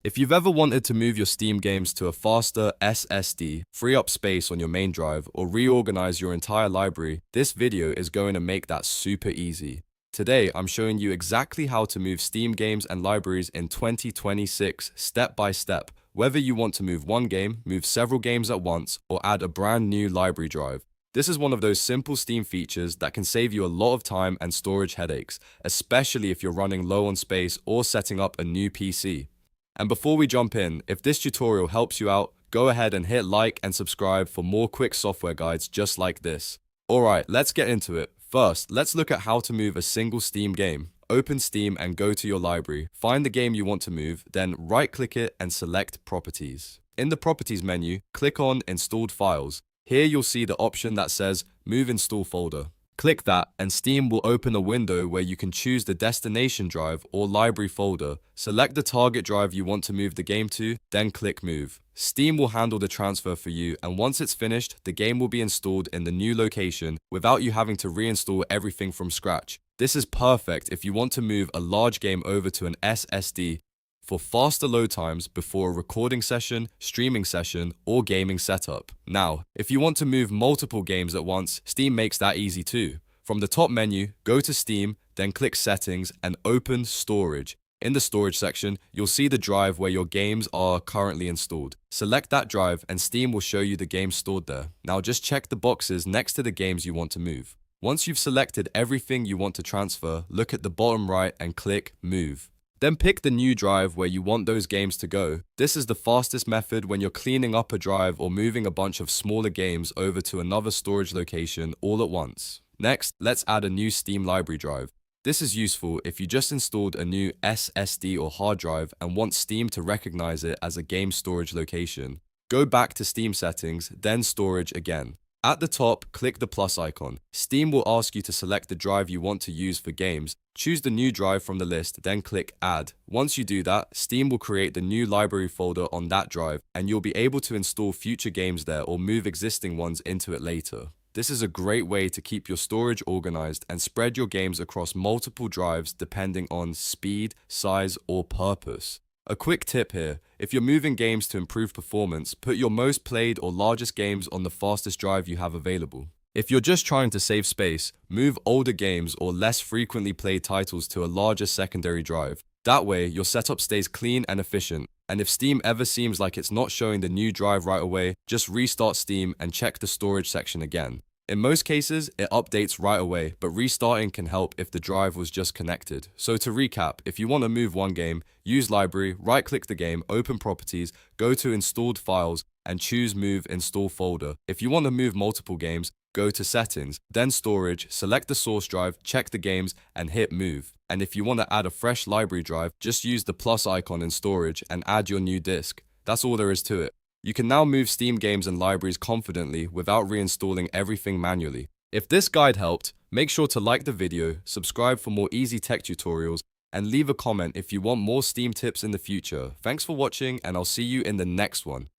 If you've ever wanted to move your Steam games to a faster SSD, free up space on your main drive, or reorganize your entire library, this video is going to make that super easy. Today, I'm showing you exactly how to move Steam games and libraries in 2026 step by step, whether you want to move one game, move several games at once, or add a brand new library drive. This is one of those simple Steam features that can save you a lot of time and storage headaches, especially if you're running low on space or setting up a new PC. And before we jump in, if this tutorial helps you out, go ahead and hit like and subscribe for more quick software guides just like this. Alright, let's get into it. First, let's look at how to move a single Steam game. Open Steam and go to your library. Find the game you want to move, then right-click it and select Properties. In the Properties menu, click on Installed Files. Here you'll see the option that says Move Install Folder. Click that and Steam will open a window where you can choose the destination drive or library folder. Select the target drive you want to move the game to, then click Move. Steam will handle the transfer for you, and once it's finished, the game will be installed in the new location without you having to reinstall everything from scratch. This is perfect if you want to move a large game over to an SSD for faster load times before a recording session, streaming session, or gaming setup. Now, if you want to move multiple games at once, Steam makes that easy too. From the top menu, go to Steam, then click Settings and open Storage. In the storage section, you'll see the drive where your games are currently installed. Select that drive and Steam will show you the games stored there. Now just check the boxes next to the games you want to move. Once you've selected everything you want to transfer, look at the bottom right and click Move. Then pick the new drive where you want those games to go. This is the fastest method when you're cleaning up a drive or moving a bunch of smaller games over to another storage location all at once. Next, let's add a new Steam library drive. This is useful if you just installed a new SSD or hard drive and want Steam to recognize it as a game storage location. Go back to Steam settings, then storage again. At the top, click the plus icon. Steam will ask you to select the drive you want to use for games. Choose the new drive from the list, then click Add. Once you do that, Steam will create the new library folder on that drive, and you'll be able to install future games there or move existing ones into it later. This is a great way to keep your storage organized and spread your games across multiple drives depending on speed, size, or purpose. A quick tip here, if you're moving games to improve performance, put your most played or largest games on the fastest drive you have available. If you're just trying to save space, move older games or less frequently played titles to a larger secondary drive. That way, your setup stays clean and efficient. And if Steam ever seems like it's not showing the new drive right away, just restart Steam and check the storage section again. In most cases, it updates right away, but restarting can help if the drive was just connected. So to recap, if you want to move one game, use Library, right-click the game, open Properties, go to Installed Files, and choose Move Install Folder. If you want to move multiple games, go to Settings, then Storage, select the source drive, check the games, and hit Move. And if you want to add a fresh library drive, just use the plus icon in Storage and add your new disk. That's all there is to it. You can now move Steam games and libraries confidently without reinstalling everything manually. If this guide helped, make sure to like the video, subscribe for more easy tech tutorials, and leave a comment if you want more Steam tips in the future. Thanks for watching, and I'll see you in the next one.